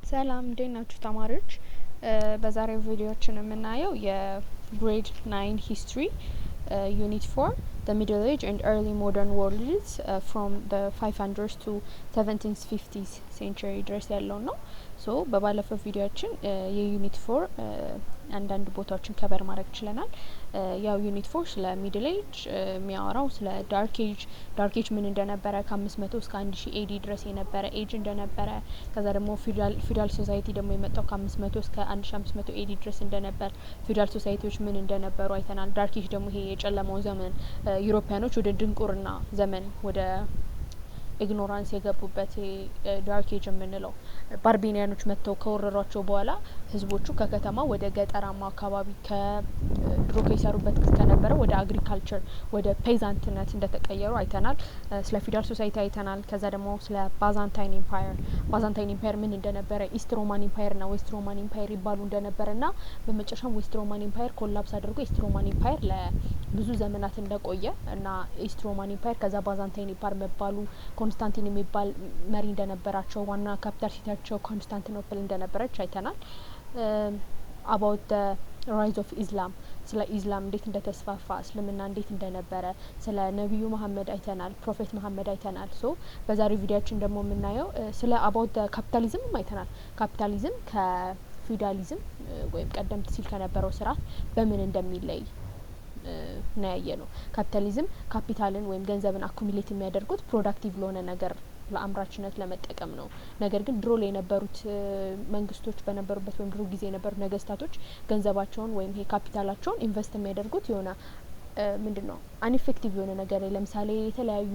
ሰላም እንዴት ናችሁ ተማሪዎች? በዛሬው ቪዲዮችን የምናየው የግሬድ 9 ሂስትሪ ዩኒት 4 the middle age and early modern worlds from the 500s to 1750s century ድረስ ያለው ነው። ሶ በባለፈው ቪዲዮችን የዩኒት 4 አንዳንድ ቦታዎችን ከበር ማድረግ ችለናል። ያው ዩኒት 4 ስለ ሚድል ኤጅ የሚያወራው ስለ ዳርክ ኤጅ ምን እንደነበረ ከ500 እስከ 1000 ኤዲ ድረስ የነበረ ኤጅ እንደነበረ ከዛ ደግሞ ፊውዳል ሶሳይቲ ደግሞ የመጣው ከ500 እስከ 1500 ኤዲ ድረስ እንደነበር ፊውዳል ሶሳይቲዎች ምን እንደነበሩ አይተናል። ዳርክ ኤጅ ደግሞ ይሄ የጨለማው ዘመን ዩሮፒያኖች ወደ ድንቁርና ዘመን ወደ ኢግኖራንስ የገቡበት ዳርክ ኤጅ የምንለው ባርቤኒያኖች መጥተው ከወረሯቸው በኋላ ህዝቦቹ ከከተማ ወደ ገጠራማ አካባቢ ከድሮ ከይሰሩበት ከነበረ ወደ አግሪካልቸር ወደ ፔዛንትነት እንደተቀየሩ አይተናል። ስለ ፊውዳል ሶሳይቲ አይተናል። ከዛ ደግሞ ስለ ባዛንታይን ኢምፓየር ምን እንደነበረ ኢስት ሮማን ኢምፓየር ና ዌስት ሮማን ኢምፓየር ይባሉ እንደነበረ ና በመጨረሻም ዌስት ሮማን ኢምፓየር ኮላፕስ አድርጎ ኢስት ሮማን ኢምፓየር ለብዙ ዘመናት እንደቆየ እና ኢስት ሮማን ኢምፓየር ከዛ ባዛንታይን ኢምፓየር መባሉ ኮንስታንቲን የሚባል መሪ እንደነበራቸው ዋና ካፒታል ሲቲያቸው ኮንስታንቲኖፕል እንደነበረች አይተናል። አባውት ዘ ራይዝ ኦፍ ኢስላም ስለ ኢስላም እንዴት እንደተስፋፋ እስልምና እንዴት እንደነበረ ስለ ነቢዩ መሀመድ አይተናል። ፕሮፌት መሀመድ አይተናል። ሶ በዛሬው ቪዲዮችን ደግሞ የምናየው ስለ አባውት ዘ ካፒታሊዝም አይተናል። ካፒታሊዝም ከፊውዳሊዝም ወይም ቀደምት ሲል ከነበረው ስርዓት በምን እንደሚለይ ነው ያየነው። ካፒታሊዝም ካፒታልን ወይም ገንዘብን አኩሚሌት የሚያደርጉት ፕሮዳክቲቭ ለሆነ ነገር ለአምራችነት ለመጠቀም ነው። ነገር ግን ድሮ ላይ የነበሩት መንግስቶች በነበሩበት ወይም ድሮ ጊዜ የነበሩት ነገስታቶች ገንዘባቸውን ወይም ይሄ ካፒታላቸውን ኢንቨስት የሚያደርጉት የሆነ ምንድነው አንኢፌክቲቭ የሆነ ነገር ላይ ለምሳሌ የተለያዩ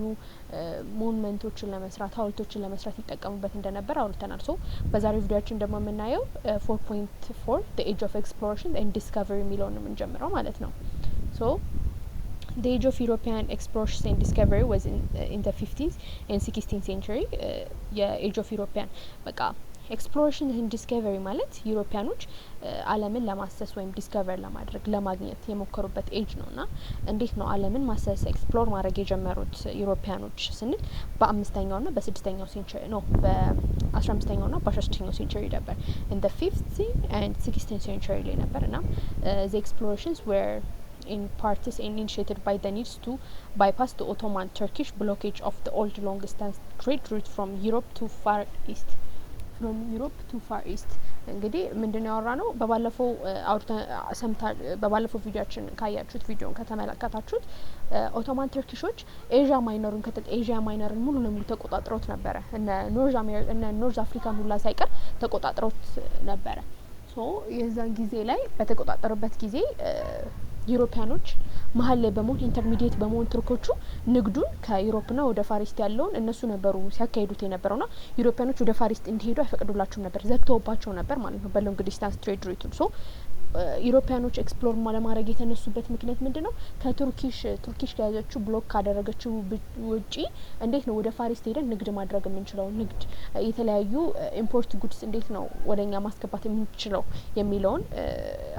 ሞኑመንቶችን ለመስራት ሀውልቶችን ለመስራት ይጠቀሙበት እንደነበር አውርተናል። ሶ በዛሬው ቪዲዮችን ደግሞ የምናየው 4.4 the age of exploration and discovery የሚለውን ነው የምንጀምረው ማለት ነው። So the age of European exploration and discovery was in the 15th and 16th century. age of European በቃ ኤክስፕሎሬሽን and ዲስከቨሪ ማለት ዩሮፒያኖች ዓለምን ለማሰስ ወይም ዲስከቨር ለማድረግ ለማግኘት የሞከሩበት ኤጅ ነውና እንዴት ነው ዓለምን ማሰስ ኤክስፕሎር ማድረግ የጀመሩት ዩሮፒያኖች ስንል በ5ኛው ና በ6ኛው ሴንቸሪ ነው በ15ኛው ና በ16ኛው ሴንቸሪ ነበር in the 5th and 16th century ላይ ነበርና the explorations were in parts initiated by the needs to bypass the Ottoman Turkish blockage of the old long distance trade route from Europe to Far East እንግዲህ ምንድነው ያወራነው በባለፈው ቪዲዮችን ካያችሁት ቪዲዮን ከተመለከታችሁት ኦቶማን ተርኪሾች ኤዥያ ማይነርን ሙሉ ለሙሉ ተቆጣጥረውት ነበረ። እነ ኖርዝ አፍሪካን ሁላ ሳይቀር ተቆጣጥረውት ነበረ። ሶ የዛን ጊዜ ላይ በተቆጣጠሩበት ጊዜ ዩሮፒያኖች መሀል ላይ በመሆን ኢንተርሚዲየት በመሆን ቱርኮቹ ንግዱን ከዩሮፕና ወደ ፋሪስት ያለውን እነሱ ነበሩ ሲያካሂዱት የነበረውና ዩሮፒያኖች ወደ ፋሪስት እንዲሄዱ አይፈቅዱላቸውም ነበር፣ ዘግተውባቸው ነበር ማለት ነው በሎንግ ዲስታንስ ትሬድ ሩት። ሶ ዩሮፒያኖች ኤክስፕሎር ለማድረግ የተነሱበት ምክንያት ምንድነው? ቱርኪሽ ከያዘችው ብሎክ ካደረገችው ውጪ እንዴት ነው ወደ ፋሪስት ሄደን ንግድ ማድረግ የምንችለው፣ ንግድ የተለያዩ ኢምፖርት ጉድስ እንዴት ነው ወደኛ ማስገባት የምንችለው የሚለውን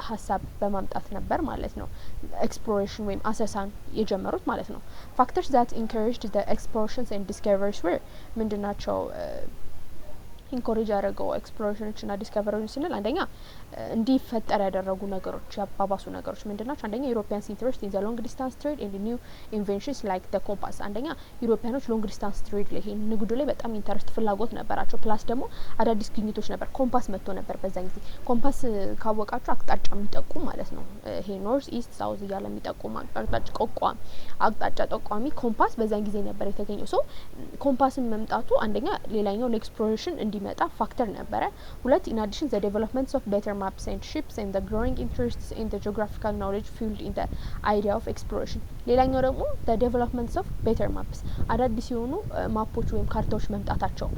ሀሳብ በማምጣት ነበር ማለት ነው ኤክስፕሎሬሽን ወይም አሰሳን የጀመሩት ማለት ነው። ፋክተርስ that encouraged the explorations and discoveries were ምንድናቸው? ኢንኮሬጅ ያደረገው ኤክስፕሎሬሽኖች እና ዲስከቨሪዎች ስንል አንደኛ እንዲፈጠር ያደረጉ ነገሮች ያባባሱ ነገሮች ምንድናቸው? አንደኛ ዩሮፒያንስ ኢንትረስት ኢን ዘ ሎንግ ዲስታንስ ትሬድ ኤንድ ኒው ኢንቬንሽንስ ላይክ ዘ ኮምፓስ። አንደኛ ዩሮፒያኖች ሎንግ ዲስታንስ ትሬድ ላይ ንግዱ ላይ በጣም ኢንተረስት ፍላጎት ነበራቸው። ፕላስ ደግሞ አዳዲስ ግኝቶች ነበር። ኮምፓስ መጥቶ ነበር በዛን ጊዜ። ኮምፓስ ካወቃችሁ አቅጣጫ የሚጠቁም ማለት ነው። ይሄ ኖርዝ ኢስት ሳውዝ እያለ የሚጠቁም አቅጣጫ ጠቋሚ ኮምፓስ በዛን ጊዜ ነበር የተገኘው። ሶ ኮምፓስን መምጣቱ አንደኛ ሌላኛው ለኤክስፕሎሬሽን እንዲመጣ ፋክተር ነበረ። ሁለት in addition the developments of better maps and ships and the growing interests in the geographical knowledge fueled in the idea of exploration. ሌላኛው ደግሞ the developments of better maps አዳዲስ የሆኑ ማፖች ወይም ካርታዎች መምጣታቸው፣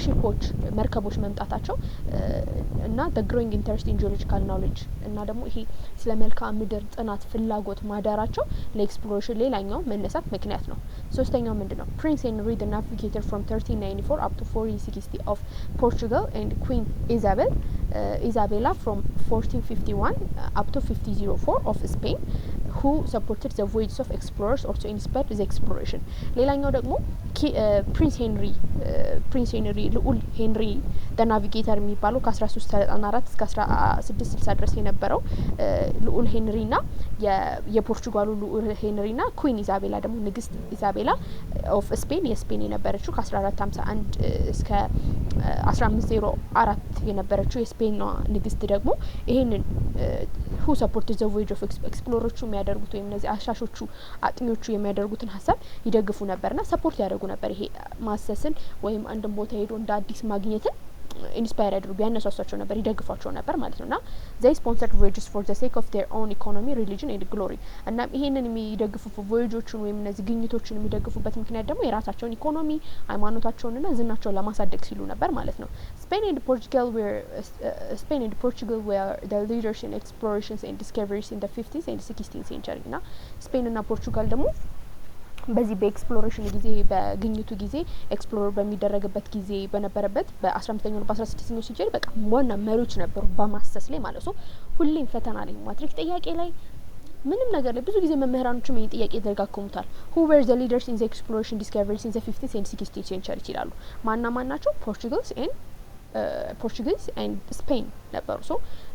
ሺፖች መርከቦች መምጣታቸው እና the growing interest in geological knowledge እና ደግሞ ይሄ ስለ መልክዓ ምድር ጥናት ፍላጎት ማዳራቸው ለኤክስፕሎሬሽን ሌላኛው መነሳት ምክንያት ነው። ሶስተኛው ምንድነው? Prince Henry the Navigator from 1394 up to 1460 of Portugal and Queen Isabella from 1451 up to 1504 of Spain who supported the voyages of explorers also inspired the exploration. ሌላኛው ደግሞ ፕሪንስ ሄንሪ ልዑል ሄንሪ the navigator የሚባለው ከ1394 እስከ 1660 ድረስ የነበረው ልዑል ሄንሪና የፖርቹጋሉ ልዑል ሄንሪና ኩዊን ኢዛቤላ ደግሞ ንግስት ኢዛቤላ ኦፍ ስፔን የስፔን የነበረችው ከ1451 እስከ 1504 የነበረችው የስፔን ንግስት ደግሞ ይሄንን who supported the voyage of explorers የሚያደርጉት ወይም እነዚህ አሻሾቹ አጥኞቹ የሚያደርጉትን ሀሳብ ይደግፉ ነበርና ሰፖርት ያደርጉ ነበር። ይሄ ማሰስን ወይም አንድን ቦታ ሄዶ እንደ አዲስ ማግኘትን ኢንስፓየር ያደርጉ ያነሳሳቸው ነበር ይደግፏቸው ነበር ማለት ነውና they sponsored voyages for the sake of their own economy religion and glory እና ይሄንን የሚደግፉ voyageዎችን ወይም እነዚህ ግኝቶችን የሚደግፉበት ምክንያት ደግሞ የራሳቸውን ኢኮኖሚ ሃይማኖታቸውንና ዝናቸውን ለማሳደግ ሲሉ ነበር ማለት ነው። Spain and Portugal were the leaders in explorations and discoveries in the 15th and 16th century እና ስፔን እና ፖርቹጋል ደግሞ በዚህ በኤክስፕሎሬሽን ጊዜ በግኝቱ ጊዜ ኤክስፕሎር በሚደረግበት ጊዜ በነበረበት በ15ኛው በ16ኛው ሴንቸሪ በቃ ዋና መሪዎች ነበሩ በማሰስ ላይ ማለት ነው። ሁሌም ፈተና ላይ ማትሪክ ጥያቄ ላይ ምንም ነገር ላይ ብዙ ጊዜ መምህራኖችም ይሄን ጥያቄ ይደጋግሙታል። who were the leaders in the exploration discoveries in the 15th and 16th century ይላሉ። ማናቸው? ፖርቹጊዝ ኤንድ ስፔን ነበሩ። ሶ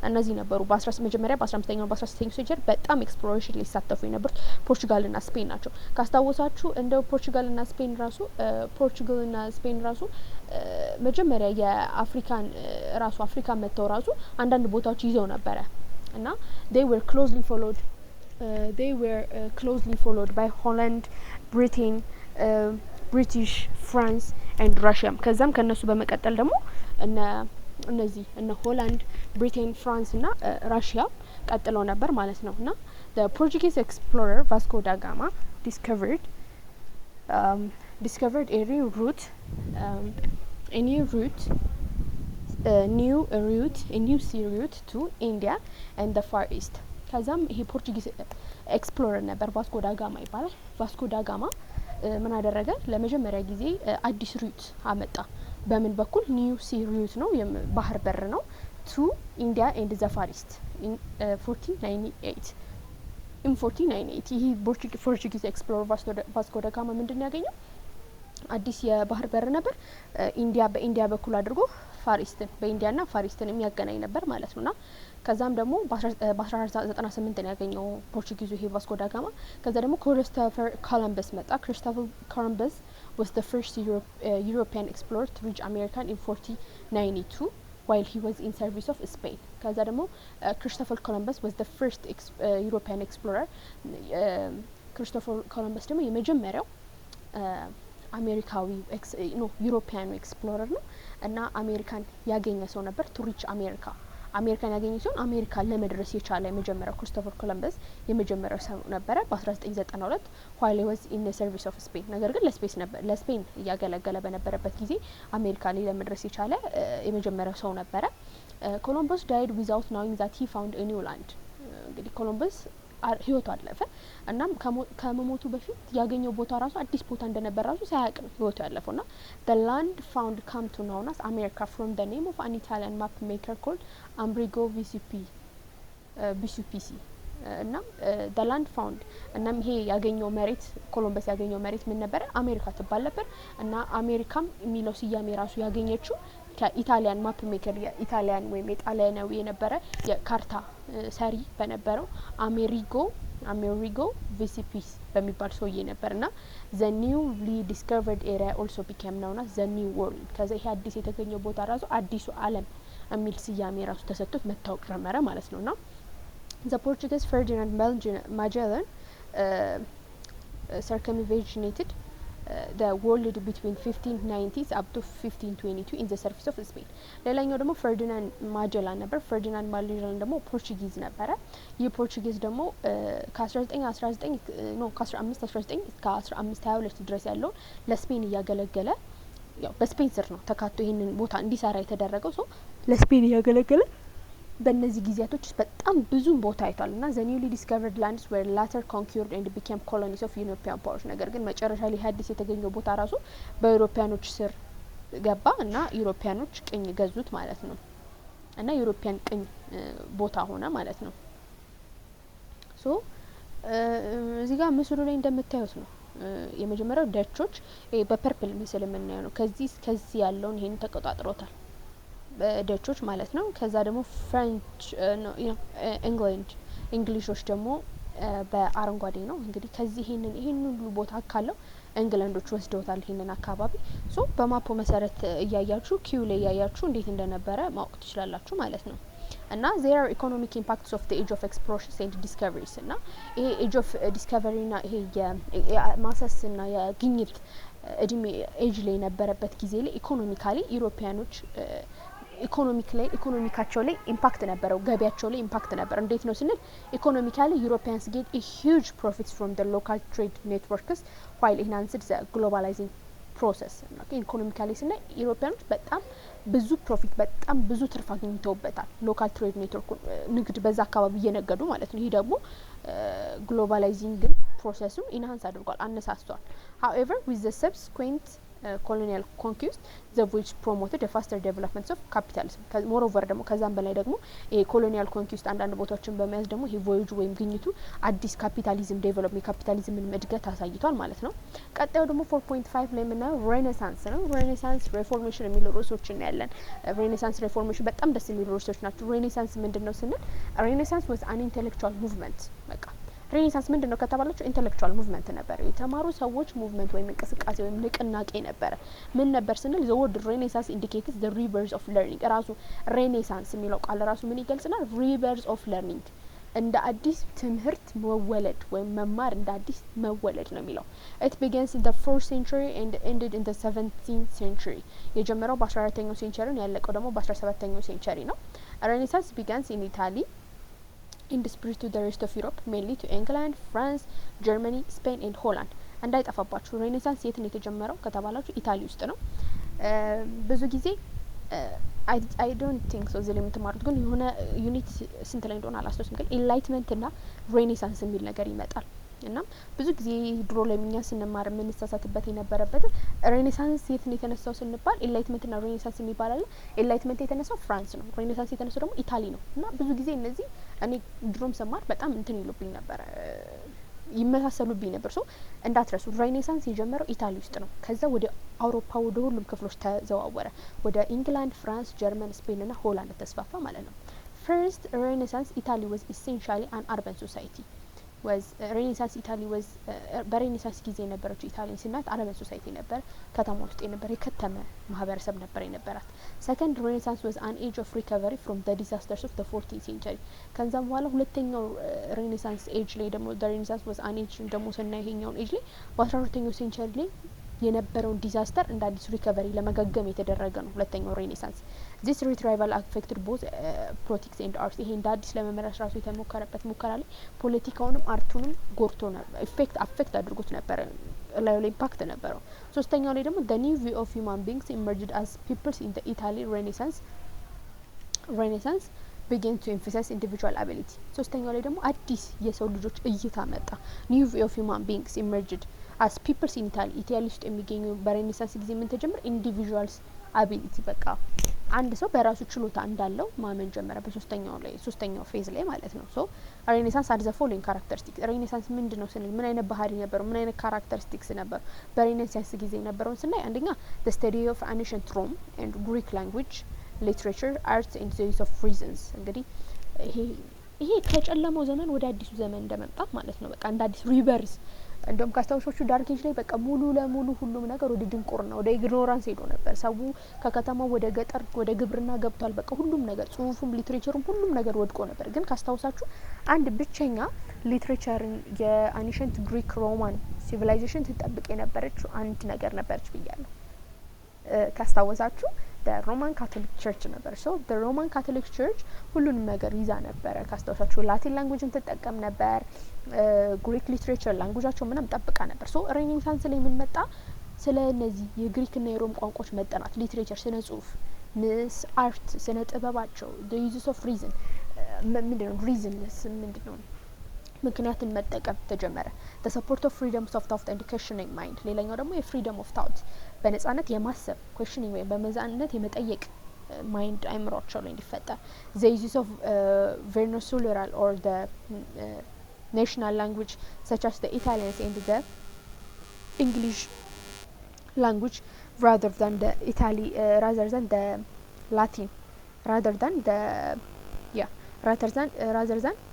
እነዚህ ነበሩ መጀመሪያ በ15ኛው በ16ኛው ሴንቸሪ በጣም ኤክስፕሎሬሽን ላይ ሲሳተፉ የነበሩት ፖርቹጋልና ስፔን ናቸው። ካስታወሳችሁ እንደ ፖርቹጋልና ስፔን ራሱ መጀመሪያ የአፍሪካን አፍሪካ መተው ራሱ አንዳንድ ቦታዎች ይዘው ነበረ እና they were closely followed by Holland, Britain, British, France and Russia ከዛም ከነሱ በመቀጠል ደግሞ እነዚህ ሆላንድ ብሪቴን ፍራንስ እና ራሽያ ቀጥለው ነበር ማለት ነው። እና the Portuguese explorer Vasco da Gama discovered a new sea route to India and the Far East ከዛም ይሄ ፖርቹጊዝ ኤክስፕሎረር ነበር ቫስኮ ዳ ጋማ ይባላል። ቫስኮ ዳ ጋማ ምን አደረገ? ለመጀመሪያ ጊዜ አዲስ ሩት አመጣ። በምን በኩል? ኒው ሲ ሩት ነው ባህር በር ነው ቱ ኢንዲያ ኤንድ ዘ ፋር ኢስት ኢን 1498 ይሄ ፖርቹጊዝ ኤክስፕሎረር ቫስኮ ዳ ጋማ ምንድነው ያገኘው? አዲስ የባህር በር ነበር በኢንዲያ በኩል አድርጎ ፋሪስትን በኢንዲያና ፋሪስትን የሚያገናኝ ነበር ማለት ነውና ከዛም ደግሞ በ1498 ነው ያገኘው ፖርቹጊዙ ይሄ ቫስኮ ዳ ጋማ። ከዛ ደግሞ ክሪስቶፈር ኮሎምበስ መጣ። ክሪስቶፈር ኮሎምበስ was the first European explorer to reach America in 1492 while he was in service of Spain ከዛ ደግሞ ክሪስቶፈር ኮሎምበስ was the first European explorer ክሪስቶፈር ኮሎምበስ ደግሞ የመጀመሪያው አሜሪካዊ ዩሮፒያን ኤክስፕሎረር ነው እና አሜሪካን ያገኘ ሰው ነበር። ቱ ሪች አሜሪካን ያገኘ ሲሆን አሜሪካን ለመድረስ የቻለ የመጀመሪያው ክሪስቶፈር ኮሎምበስ የመጀመሪያው ሰው ነበረ በ1992 while he was in the service of Spain ነገር ግን ለስፔን እያገለገለ በነበረበት ጊዜ አሜሪካ ላይ ለመድረስ የቻለ የመጀመሪያው ሰው ነበረ። ኮሎምበስ died without knowing that he found a new land እንግዲህ ኮሎምበስ ህይወቱ አለፈ። እናም ከመሞቱ በፊት ያገኘው ቦታ ራሱ አዲስ ቦታ እንደነበር ራሱ ሳያውቅ ነው ህይወቱ ያለፈውና the land found come to known as America from the name of an Italian map maker called Amerigo Vespucci እና the land found እናም ይሄ ያገኘው መሬት ኮሎምበስ ያገኘው መሬት ምን ነበር? አሜሪካ ትባል ነበር እና አሜሪካም የሚለው ስያሜ ራሱ ያገኘችው ከኢታሊያን ማፕ ሜከር የኢታሊያን ወይም የጣሊያናዊ የነበረ የካርታ ሰሪ በነበረው አሜሪጎ ቬስፑሲ በሚባል ሰውዬ ነበርና the newly discovered area also became known as the new world ከዛ ይሄ አዲስ የተገኘው ቦታ ራሱ አዲሱ ዓለም የሚል ስያሜ ራሱ ተሰጥቶት መታወቅ ጀመረ ማለት ነውና the Portuguese Ferdinand Magellan circumnavigated the world between 1590s up to 1522 in the surface of Spain ሌላኛው ደግሞ ፈርዲናንድ ማጀላን ነበር። ፈርዲናንድ ማጀላን ደግሞ ፖርቹጊዝ ነበረ። ይህ ፖርቹጊዝ ደግሞ ከ1519 እስከ 1522 ድረስ ያለው ለስፔን እያገለገለ ያው በስፔን ስር ነው ተካቶ ይሄንን ቦታ እንዲሰራ የተደረገው ሰው ለስፔን እያገለገለ በእነዚህ ጊዜያቶች በጣም ብዙ ቦታ አይቷልና the newly discovered lands were later conquered and became colonies of European powers ነገር ግን መጨረሻ ላይ አዲስ የተገኘው ቦታ ራሱ በዩሮፒያኖች ስር ገባ እና ዩሮፒያኖች ቅኝ ገዙት ማለት ነው እና ዩሮፒያን ቅኝ ቦታ ሆነ ማለት ነው። ሶ እዚህ ጋር ምስሉ ላይ እንደምታዩት ነው የመጀመሪያው ዳቾች በፐርፕል ምስል የምናየው ነው። ከዚህ ያለውን ይሄን ተቆጣጥሮታል ደቾች ማለት ነው ከዛ ደግሞ ፍሬንች እንግሊሾች ደግሞ በአረንጓዴ ነው እንግዲህ ከዚህ ይሄንን ሁሉ ቦታ ካለው እንግላንዶች ወስደውታል ይሄንን አካባቢ ሶ በማፑ መሰረት እያያችሁ ኪው ላይ እያያችሁ እንዴት እንደነበረ ማወቅ ትችላላችሁ ማለት ነው እና there are economic impacts of the age of exploration and discoveries እና ይሄ age of discovery እና ይሄ የማሰስና የግኝት እድሜ ኤጅ ላይ ነበረበት ጊዜ ላይ ኢኮኖሚካሊ ዩሮፒያኖች ኢኮኖሚካቸው ላይ ኢምፓክት ነበረው ገቢያቸው ላይ ኢምፓክት ነበር እንዴት ነው ስንል ኢኮኖሚካሊ ዩሮፒያንስ get a huge profits from the local trade networks while enhanced the globalizing process ኢኮኖሚካሊ ስና ዩሮፒያኖች በጣም ብዙ ፕሮፊት በጣም ብዙ ትርፍ አግኝተውበታል ሎካል ትሬድ ኔትወርክ ንግድ በዛ አካባቢ እየነገዱ ማለት ነው ይሄ ደግሞ ግሎባላይዚንግ ፕሮሰሱን ኢንሃንስ አድርጓል አነሳስቷል however with the subsequent colonial conquest the which promoted a faster development of capitalism moreover ደግሞ ከዛም በላይ ደግሞ ኮሎኒያል ኮንኩስት አንዳንድ ቦታዎችን በመያዝ ደግሞ ይሄ ቮያጅ ወይም ግኝቱ አዲስ ካፒታሊዝም ዴቨሎፕ የካፒታሊዝምን እድገት አሳይቷል ማለት ነው ቀጣዩ ደግሞ 4.5 ላይ የምናየው ሬኔሳንስ ነው ሬኔሳንስ ሪፎርሜሽን የሚሉ ርዕሶችን ያለን ሬኔሳንስ ሪፎርሜሽን በጣም ደስ የሚሉ ርዕሶች ናቸው ሬኔሳንስ ምንድነው ስንል ሬኔሳንስ was an intellectual movement በቃ ሬኔሳንስ ምንድነው ከተባላችሁ ኢንተሌክቹዋል ሙቭመንት ነበር የተማሩ ሰዎች ሙቭመንት ወይም እንቅስቃሴ ወይም ንቅናቄ ነበር ምን ነበር ስንል the word renaissance indicates the rebirth of learning ራሱ ሬኔሳንስ የሚለው ቃል ራሱ ምን ይገልጽናል rebirth of learning እንደ አዲስ ትምህርት መወለድ ወይም መማር እንደ አዲስ መወለድ ነው የሚለው it begins in the 4th century and ended in the 17th century የጀመረው በ14ኛው ሴንቸሪ ነው ያለቀው ደግሞ በ17ኛው ሴንቸሪ ነው renaissance begins in Italy in the spirit to the rest of Europe mainly to England, France, Germany, Spain and Holland እንዳይጠፋባችሁ ሬኔሳንስ የት ነው የተጀመረው ከተባላችሁ ኢታሊ ውስጥ ነው ብዙ ጊዜ I don't think so ዘለ የምትማሩት ግን የሆነ ዩኒት ስንት ላይ እንደሆነ አላስተውልም ግን ኢንላይትመንት እና ሬኔሳንስ የሚል ነገር ይመጣል እና ብዙ ጊዜ ድሮ ላይ እኛ ስንማር ምን ተሳሳተበት የነበረበት ሬኔሳንስ የት ነው የተነሳው ስንባል ኢንላይትመንት እና ሬኔሳንስ የሚባል ኢንላይትመንት የተነሳው ፍራንስ ነው ሬኔሳንስ የተነሳው ደግሞ ኢታሊ ነው እና ብዙ ጊዜ እነዚህ እኔ ድሮም ሰማር በጣም እንትን ይሉብኝ ነበር ይመሳሰሉብኝ ነበር ሶ እንዳትረሱ ሬኔሳንስ የጀመረው ኢታሊ ውስጥ ነው ከዛ ወደ አውሮፓ ወደ ሁሉም ክፍሎች ተዘዋወረ ወደ ኢንግላንድ ፍራንስ ጀርመን ስፔን እና ሆላንድ ተስፋፋ ማለት ነው first renaissance Italy was essentially an urban society was renaissance Italy was በሬኔሳንስ ጊዜ የነበረችው ኢታሊያን ሲናት አረበን ሶሳይቲ ነበር ከተማ ውስጥ የነበረ የከተመ ማህበረሰብ ነበር የነበራት second renaissance was an age of recovery from the disasters of the 14th century ከዛም በኋላ ሁለተኛው ሬኔሳንስ ኤጅ ላይ ደግሞ the renaissance was an age ደግሞ ስናይ ይሄኛው ኤጅ ላይ በ14ኛው ሴንቸሪ ላይ የነበረውን ዲዛስተር እንደ አዲስ ሪከቨሪ ለመገገም የተደረገ ነው ሁለተኛው ሬኔሳንስ this retrieval affected both politics and art ይሄ እንደ አዲስ ለመመረስ ራሱ የተሞከረበት ሙከራ ላይ ፖለቲካውንም አርቱንም ጎርቶ ነበር አፌክት አድርጎት ነበር ላይ ኢምፓክት ነበረው ሶስተኛው ላይ ደግሞ the new view of human beings emerged as peoples in the Italy renaissance began to emphasize individual ability ሶስተኛው ላይ ደግሞ አዲስ የሰው ልጆች እይታ መጣ new view of human beings emerged as peoples in Italy ውስጥ የሚገኙ በሬኔሳንስ ጊዜ ምን ተጀመረ individuals ability በቃ አንድ ሰው በራሱ ችሎታ እንዳለው ማመን ጀመረ ሶስተኛው ፌዝ ላይ ማለት ነው ሶ ሬኔሳንስ አድ ዘ ፎሎዊንግ ካራክተሪስቲክስ ሬኔሳንስ ምንድነው ስንል ምን አይነት ባህሪ ነበር ምን አይነት ካራክተሪስቲክስ ነበር በሬኔሳንስ ጊዜ ነበረው ስናይ አንደኛ the study of ancient Rome and Greek language literature arts and theories of reasons እንግዲህ ይሄ ከጨለማው ዘመን ወደ አዲሱ ዘመን እንደመጣት ማለት ነው በቃ እንደ አዲስ ሪቨርስ እንደውም ካስታውሾቹ ዳርክ ኤጅ ላይ በቃ ሙሉ ለሙሉ ሁሉም ነገር ወደ ድንቁርና ወደ ኢግኖራንስ ሄዶ ነበር ሰው ከከተማው ወደ ገጠር ወደ ግብርና ገብቷል በቃ ሁሉም ነገር ጽሁፉም ሊትሬቸሩም ሁሉም ነገር ወድቆ ነበር ግን ካስታውሳችሁ አንድ ብቸኛ ሊትሬቸርን የአንሸንት ግሪክ ሮማን ሲቪላይዜሽን ተጠብቅ የነበረች አንድ ነገር ነበርች ብያለሁ ካስታውሳችሁ the Roman Catholic Church ነበር so the Roman Catholic Church ሁሉንም ነገር ይዛ ነበር ካስታውሳችሁ ላቲን ላንጉዌጅን ተጠቀም ነበር ግሪክ ሊትሬቸር ላንጉዌጃቸው ምንም ጠብቃ ነበር so ሬኔሳንስ ላይ ምን መጣ ስለ እነዚህ የግሪክ እና የሮም ቋንቋዎች መጠናት ሊትሬቸር ስነ ጽሁፍ ምስ አርት ስነ ጥበባቸው the uses of reason ምንድነው reasonless ምንድነው ምክንያትን መጠቀም ተጀመረ the support of freedom of thought and questioning mind ሌላኛው ደግሞ የፍሪደም ኦፍ ታውት በነጻነት የማሰብ questioning ወይ በመዛነት የመጠየቅ ማይንድ አይምሮአቸው ላይ እንዲፈጠር the use of vernacular or the national language such as the Italians and the English language rather than the Latin rather than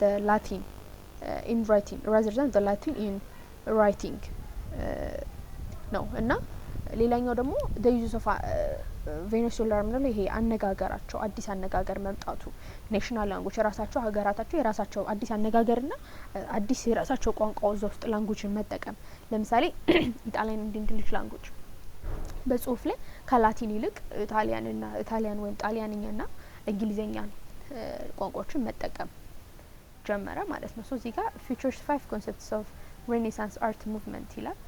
the Latin in writing rather than the Latin in writing ነው እና ሌላኛው ደግሞ the use of ቬኔዙዌላ ምንለው ይሄ አነጋገራቸው አዲስ አነጋገር መምጣቱ ናሽናል ላንጉዌጅ የራሳቸው ሀገራታቸው የራሳቸው አዲስ አነጋገርና አዲስ የራሳቸው ቋንቋ ውስጥ ላንጉዌጅን መጠቀም ለምሳሌ ኢጣሊያን እንግሊሽ ላንጉዌጅ በጽሁፍ ላይ ከላቲን ይልቅ ኢጣሊያን ወይም ጣሊያንኛና እንግሊዘኛ ቋንቋዎችን መጠቀም ጀመረ ማለት ነው ሶ እዚህ ጋር features 5 concepts of Renaissance art movement ይላል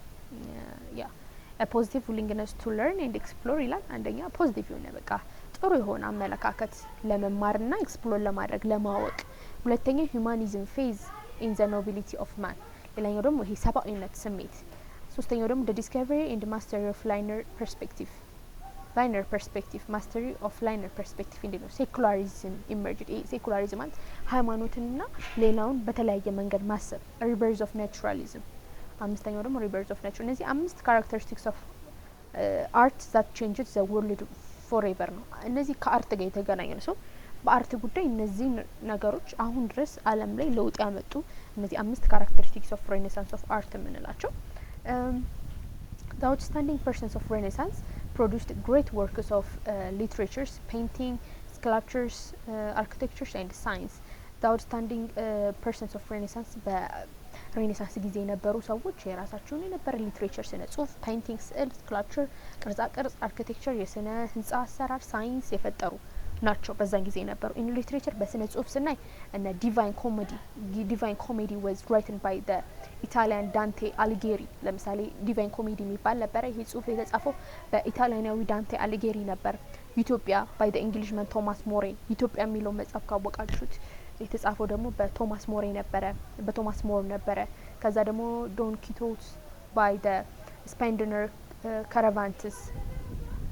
a positive willingness to learn and explore ይላል አንደኛ ፖዚቲቭ የሆነ በቃ ጥሩ የሆነ አመለካከት ለመማርና ኤክስፕሎር ለማድረግ ለማወቅ ሁለተኛ humanism phase in the nobility of man ሌላኛው ደግሞ ይሄ ሰብአዊነት ስሜት ሶስተኛው ደግሞ the discovery and mastery of linear perspective mastery of linear perspective እንደው ሴኩላሪዝም emerged ሴኩላሪዝም ማለት ሃይማኖትና ሌላውን በተለያየ መንገድ ማሰብ rebirth of naturalism አምስተኛው ደግሞ rebirth of nature እነዚህ አምስት characteristics of art that changed the world forever ነው እነዚህ ከአርት ጋር የተገናኙ ነው በአርት ጉዳይ እነዚህ ነገሮች አሁን ድረስ ዓለም ላይ ለውጥ ያመጡ እነዚህ አምስት characteristics of Renaissance of art የምንላቸው the outstanding persons of Renaissance produced great works of literatures painting sculptures architectures and science the outstanding persons of Renaissance ሬኔሳንስ ጊዜ የነበሩ ሰዎች የራሳቸውን የነበረ ሊትሬቸር ስነ ጽሁፍ ፔይንቲንግ ስዕል ስክላፕቸር ቅርጻ ቅርጽ አርኪቴክቸር የስነ ህንጻ አሰራር ሳይንስ የፈጠሩ ናቸው በዛን ጊዜ የነበሩ ኢን ሊትሬቸር በስነ ጽሁፍ ስናይ እና ዲቫይን ኮሜዲ was written by the Italian Dante Alighieri ለምሳሌ ዲቫይን ኮሜዲ የሚባል ነበር ይሄ ጽሁፍ የተጻፈው በኢጣሊያናዊ ዳንቴ አሊጌሪ ነበር ኢትዮጵያ by the Englishman Thomas More ኢትዮጵያ የሚለው መጽሐፍ ካወቃችሁት የተጻፈው ደግሞ በቶማስ ሞር ነበረ ከዛ ደግሞ ዶን ኪቶት by the Spandiner Caravantes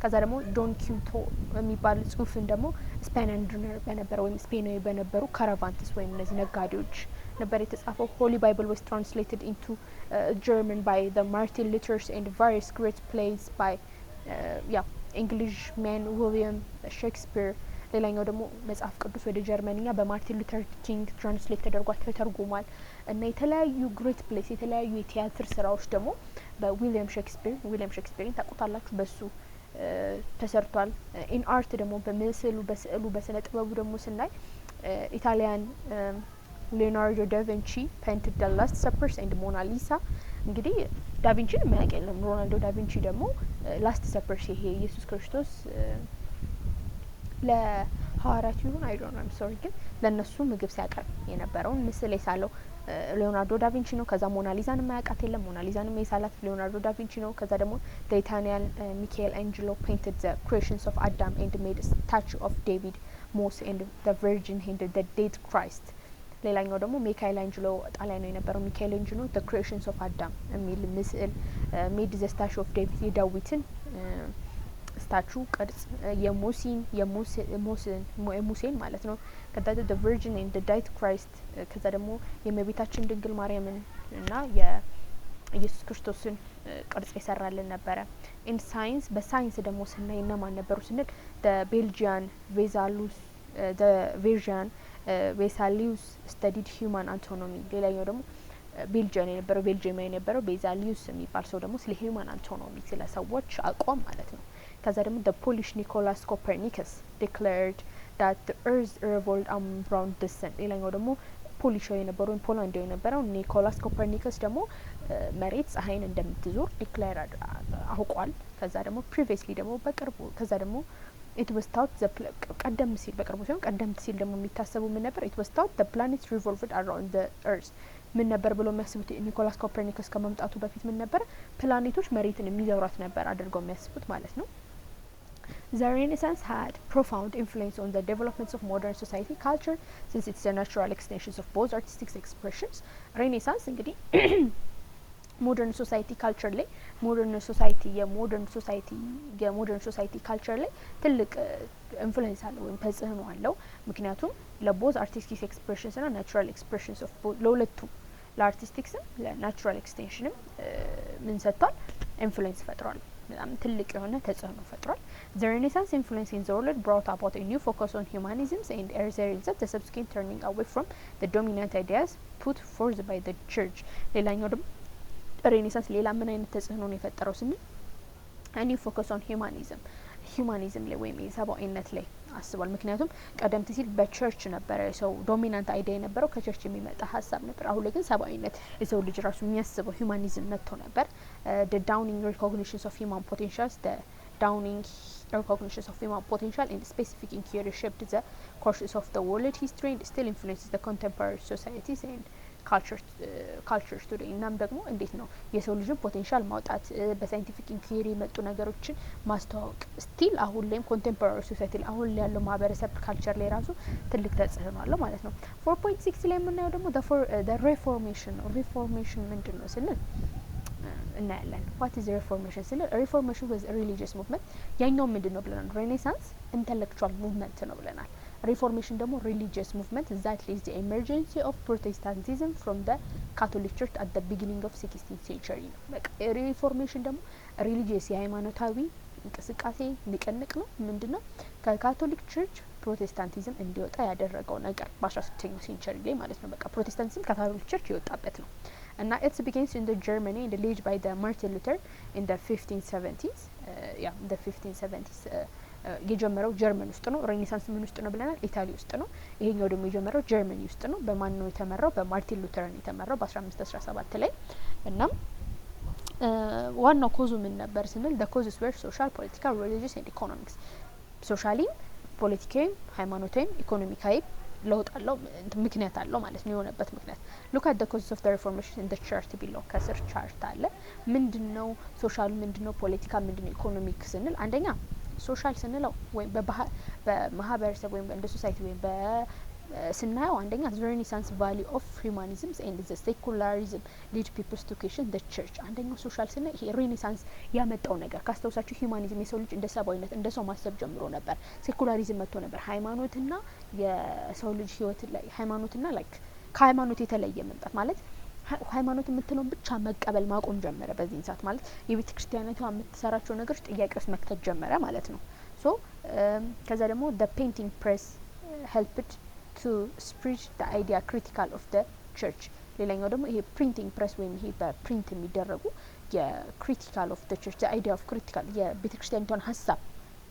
ከዛ ደግሞ ዶን ኪቶ የሚባል ጽሁፍን ደግሞ ስፓንደነር በነበረ ወይም ስፔናዊ በነበሩ ካራቫንትስ ወይም እነዚህ ነጋዴዎች ነበር የተጻፈው Holy Bible was translated into German by the Martin Luthers and various great plays by Englishman William Shakespeare ሌላኛው ደግሞ መጽሐፍ ቅዱስ ወደ ጀርመንኛ በማርቲን ሉተር ኪንግ ትራንስሌት ተደርጓል እና የተለያዩ ግሬት ፕሌስ የተለያዩ የቲያትር ስራዎች ደግሞ በዊሊያም ሼክስፒርን ታውቁታላችሁ በሱ ተሰርቷል ኢን አርት ደግሞ በስዕሉ በስነ ጥበቡ ደግሞ ስናይ ኢታሊያን ሊዮናርዶ ዳቪንቺ painted the last supper and Mona Lisa እንግዲህ ዳቪንቺን የማያውቅ ሮናልዶ ዳቪንቺ ደግሞ ላስት ሰፐር ይሄ ኢየሱስ ክርስቶስ ለሐዋርያት ይሁን አይ ዶንት ኖ አም ሶሪ ግን ለነሱ ምግብ ሲያቀርብ የነበረውን ምስል የሳለው ሊዮናርዶ ዳቪንቺ ነው ከዛ ሞናሊዛን የማያውቃት የለም ሞናሊዛን የሳላት ሊዮናርዶ ዳቪንቺ ነው ከዛ ደግሞ the Italian Michelangelo painted the creations of Adam and made a statue of David Moses and the Virgin and the dead Christ ሌላኛው ደግሞ ሚካኤላንጀሎ ጣሊያን ነው የነበረው ሚካኤላንጀሎ the creations of Adam የሚል ምስል made the statue of David የዳዊትን ስታቹ ቅርጽ የሙሴን ማለት ነው ከዛ the Virgin and the dead Christ ከዛ ደግሞ የእመቤታችን ድንግል ማርያምን እና የኢየሱስ ክርስቶስን ቅርጽ ይሰራልን ነበረ in science በሳይንስ ደግሞ ስናይ እና ማን ነበሩ ስንል the Belgian Vesalius studied human anatomy ሌላኛው ደግሞ ቤልጂያን የነበረው ቤዛሊዩስ የሚባል ሰው ደግሞ ስለ ሂውማን አንቶኖሚ ስለ ሰዎች አቋም ማለት ነው ከዛ ደግሞ the Polish Nicholas Copernicus declared that the earth revolved around the sun ሌላኛው ደግሞ ፖሊሻዊ የነበረው ፖላንዳዊ የነበረው ኒኮላስ ኮፐርኒከስ ደግሞ መሬት ፀሐይን እንደምትዞር ዲክሌር አውቋል ከዛ ደግሞ previously ደግሞ በቅርቡ ከዛ ደግሞ it was thought ቀደም ሲል ደግሞ የሚታሰበው ምን ነበር it was thought the planet revolved around the earth ምን ነበር ብሎ የሚያስቡት ኒኮላስ ኮፐርኒከስ ከመምጣቱ በፊት ምን ነበር ፕላኔቶች መሬትን የሚዞሯት ነበር አድርገው የሚያስቡት ማለት ነው The Renaissance had profound influence on the developments of modern society culture since it's the natural extensions of both artistic expressions Renaissance እንግዲህ modern society culture ላይ modern society culture ላይ ትልቅ ኢንፍሉዌንስ አለው ወይም ተጽዕኖ አለው ምክንያቱም ለቦዝ artistic expressions እና natural expressions of both ለሁለቱ ለአርቲስቲክስም ለናቹራል ኤክስቴንሽንም ምን ሰጥቷል ኢንፍሉዌንስ ፈጥሯል በጣም ትልቅ የሆነ ተጽዕኖ ፈጥሯል። The Renaissance influence in the world brought about a new focus on humanism and as a result the subsequent turning away from the dominant ideas put forth by the church። ሌላኛው ደግሞ ሬኔሳንስ ሌላ ምን አይነት ተጽዕኖ ነው የፈጠረው ስንል a new focus on humanism ላይ ወይም የሰብአዊነት ላይ አስቧል። ምክንያቱም ቀደምት ሲል በቸርች ነበረ ሰው ዶሚናንት አይዲያ የነበረው ከቸርች የሚመጣ ሀሳብ ነበር። አሁን ላይ ግን ሰብአዊነት የሰው ልጅ ራሱ የሚያስበው ሁማኒዝም መጥቶ ነበር። the dawning recognitions of human potentials the dawning recognitions of human potential and specific inquiry shaped the courses of the world history and still influences the contemporary societies and ካልቸርስ ቱዴይ። እናም ደግሞ እንዴት ነው የሰው ልጅን ፖቴንሻል ማውጣት በሳይንቲፊክ ኢንኩዌሪ የመጡ ነገሮችን ማስተዋወቅ ስቲል አሁን ላይም ኮንቴምፖራሪ ሶሳይቲ ላይ አሁን ላይ ያለው ማህበረሰብ ካልቸር ላይ ራሱ ትልቅ ተጽዕኖ አለው ማለት ነው። 4.6 ላይ የምናየው ደግሞ ሪፎርሜሽን ነው። ሪፎርሜሽን ምንድን ነው ስንል እናያለን። ዋት ኢዝ ሪፎርሜሽን ስንል ሪፎርሜሽን ዋዝ ሪሊጂየስ ሙቭመንት። ያኛው ምንድን ነው ብለናል? ሬኔሳንስ ኢንተሌክቹዋል ሙቭመንት ነው ብለናል። ሪፎርሜሽን ደግሞ ሪሊጂየስ ሙቭመንት ዛት ሊዝ ዘ ኤመርጀንሲ ኦፍ ፕሮቴስታንቲዝም ፍሮም ዘ ካቶሊክ ቸርች አት ዘ ቢጊኒንግ ኦፍ 16th ሴንቸሪ ነው። በቃ ሪፎርሜሽን ደግሞ ሪሊጂየስ የሃይማኖታዊ እንቅስቃሴ ንቅንቅ ነው። ምንድነው ከካቶሊክ ቸርች ፕሮቴስታንቲዝም እንዲወጣ ያደረገው ነገር በ16ኛው ሴንቸሪ ላይ ማለት ነው። በቃ ፕሮቴስታንቲዝም ከካቶሊክ ቸርች የወጣበት ነው እና ኢትስ ቢጊንስ ኢን ዘ ጀርመኒ ኤንድ ሌድ ባይ ዘ ማርቲን ሉተር ኢን ዘ 1570s ኢን ዘ 1570s የጀመረው ጀርመን ውስጥ ነው። ሬኔሳንስ ምን ውስጥ ነው ብለናል? ኢታሊ ውስጥ ነው። ይሄኛው ደግሞ የጀመረው ጀርመኒ ውስጥ ነው። በማን ነው የተመራው? በማርቲን ሉተር ነው የተመራው በ1517 ላይ። እናም ዋናው ኮዙ ምን ነበር ስንል the causes were social, political, religious and economics። ሶሻሊም፣ ፖለቲካዊም፣ ሃይማኖታዊም ኢኮኖሚካዊ ለውጥ አለው ምክንያት አለው ማለት ነው። የሆነበት ምክንያት look at the causes of the reformation in the chart below። ከስር ቻርት አለ። ምንድነው ሶሻል፣ ምንድነው ፖለቲካ፣ ምንድነው ኢኮኖሚክ ስንል አንደኛ ሶሻል ስንለው ወይም በማህበረሰብ ወይም እንደ ሶሳይቲ ወይም ስናየው አንደኛ ሬኔሳንስ ቫሊ ኦፍ ሂውማኒዝም ኤንድ ዘ ሴኩላሪዝም ሊድ ፒፕልስ ቱ ኩዌስችን ዘ ቸርች። አንደኛው ሶሻል ስንል ይሄ ሬኔሳንስ ያመጣው ነገር ካስታውሳችሁ ሂውማኒዝም የሰው ልጅ እንደ ሰብአዊነት እንደ ሰው ማሰብ ጀምሮ ነበር። ሴኩላሪዝም መጥቶ ነበር። ሃይማኖትና የሰው ልጅ ህይወት ላይ ሃይማኖትና ላይክ ከሃይማኖት የተለየ መምጣት ማለት ሃይማኖት የምትለውን ብቻ መቀበል ማቆም ጀመረ። በዚህ ሰዓት ማለት የቤተ ክርስቲያኒቷ የምትሰራቸው ነገሮች ጥያቄ ውስጥ መክተት ጀመረ ማለት ነው። ሶ ከዛ ደግሞ the painting press helped to spread the idea critical of the church። ሌላኛው ደግሞ ይሄ ፕሪንቲንግ ፕሬስ ወይም ይሄ በፕሪንት የሚደረጉ የክሪቲካል ኦፍ the church the idea of critical የቤተ ክርስቲያኒቷን ሀሳብ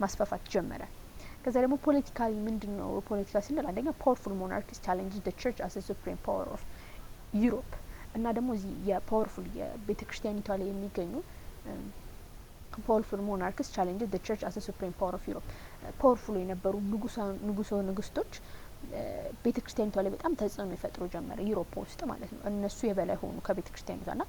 ማስፋፋት ጀመረ። ከዛ ደግሞ ፖለቲካሊ ምንድነው ፖለቲካ ስንል አንደኛ ፓወርፉል ሞናርኪስ ቻሌንጅ the church as a supreme power of Europe። እና ደግሞ እዚህ የፓወርፉል የቤተ ክርስቲያኒቷ ላይ የሚገኙ ፓወርፉል ሞናርክስ ቻሌንጅ the church as a supreme power of Europe። ፓወርፉል የነበሩ ንጉሶች ቤተ ክርስቲያኒቷ ላይ በጣም ተጽዕኖ ይፈጥሩ ጀመረ ዩሮፕ ውስጥ ማለት ነው። እነሱ የበላይ ሆኑ ከቤተ ክርስቲያኒቷና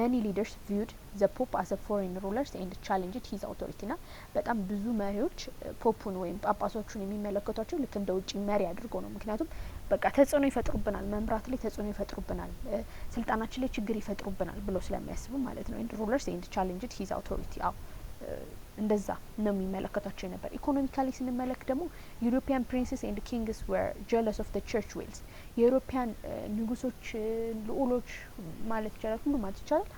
many leaders viewed the pope as a foreign ruler and challenged his authority። ና በጣም ብዙ መሪዎች ፖፑን ወይም ጳጳሶቹን የሚመለከቷቸው ልክ እንደ ውጪ መሪ አድርገው ነው። ምክንያቱም በቃ ተጽዕኖ ይፈጥሩብናል፣ መምራት ላይ ተጽዕኖ ይፈጥሩብናል፣ ስልጣናችን ላይ ችግር ይፈጥሩብናል ብሎ ስለሚያስቡ ማለት ነው። and rulers and challenged his authority እንደዛ ነው የሚመለከታቸው ነበር። ኢኮኖሚካሊ ስንመለክ ደግሞ ዩሮፒያን ፕሪንሰስ ኤንድ ኪንግስ were jealous of the church wealth። የዩሮፒያን ንጉሶች ልዑሎች ማለት ይቻላል ሁሉ ማለት ይቻላል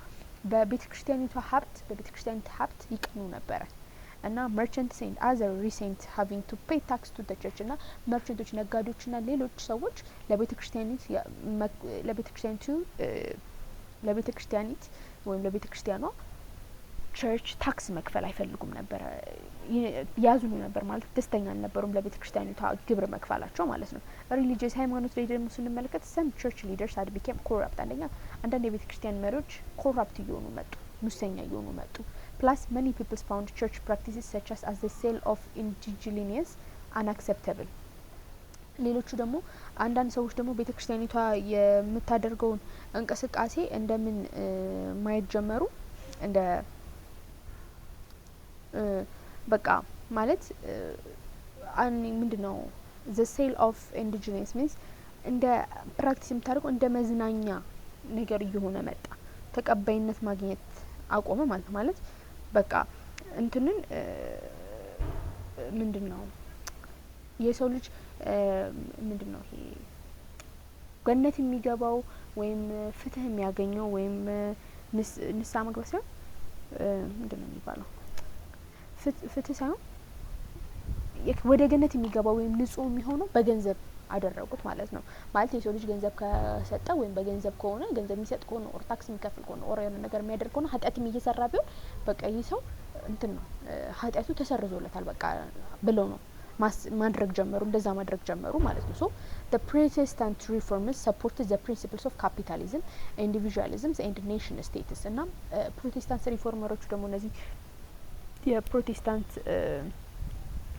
በቤተ ክርስቲያኒቷ ሀብት ይቀኑ ነበረ። እና merchants and other recent having to pay tax to the church እና መርቸንቶች ነጋዴዎችና ሌሎች ሰዎች ለቤተ ክርስቲያኗ ቸርች ታክስ መክፈል አይፈልጉም ነበር፣ ያዙኑ ነበር ማለት ደስተኛ አልነበሩም ለቤተ ክርስቲያኒቷ ግብር መክፈላቸው ማለት ነው። ሪሊጂየስ ሃይማኖት ላይ ደግሞ ስንመለከት some church leaders had become corrupt። አንዳንድ የቤተ ክርስቲያን መሪዎች ኮራፕት እየሆኑ መጡ፣ ሙሰኛ እየሆኑ መጡ። plus many people found church practices such as the sale of indigenous unacceptable። ሌሎቹ ደግሞ አንዳንድ ሰዎች ደግሞ ቤተ ክርስቲያኒቷ የምታደርገውን እንቅስቃሴ እንደምን ማየት ጀመሩ እንደ በቃ ማለት ምንድነው the sale of indigenous means እንደ ፕራክቲስ የምታደርገው እንደ መዝናኛ ነገር እየሆነ መጣ። ተቀባይነት ማግኘት አቆመ ማለት በቃ እንትንን ምንድነው የሰው ልጅ ምንድነው ይሄ ገነት የሚገባው ወይም ፍትህ የሚያገኘው ወይም ንስሐ መግባት ሲሆን ምንድነው የሚባለው ፍትህ ሳይሆን ወደ ገነት የሚገባው ወይም ንጹህ የሚሆነው በገንዘብ አደረጉት ማለት ነው። ማለት የሰው ልጅ ገንዘብ ከሰጠ ወይም በገንዘብ ከሆነ ገንዘብ የሚሰጥ ከሆነ ኦር ታክስ የሚከፍል ከሆነ ኦር የሆነ ነገር የሚያደርግ ከሆነ ኃጢአትም እየሰራ ቢሆን በቃ ይህ ሰው እንትን ነው ኃጢአቱ ተሰርዞለታል በቃ ብለው ነው ማድረግ ጀመሩ። እንደዛ ማድረግ ጀመሩ ማለት ነው። ሶ the Protestant reformers supported the principles of capitalism, individualism and nation states እና ፕሮቴስታንት ሪፎርመሮቹ ደግሞ እነዚህ የፕሮቴስታንት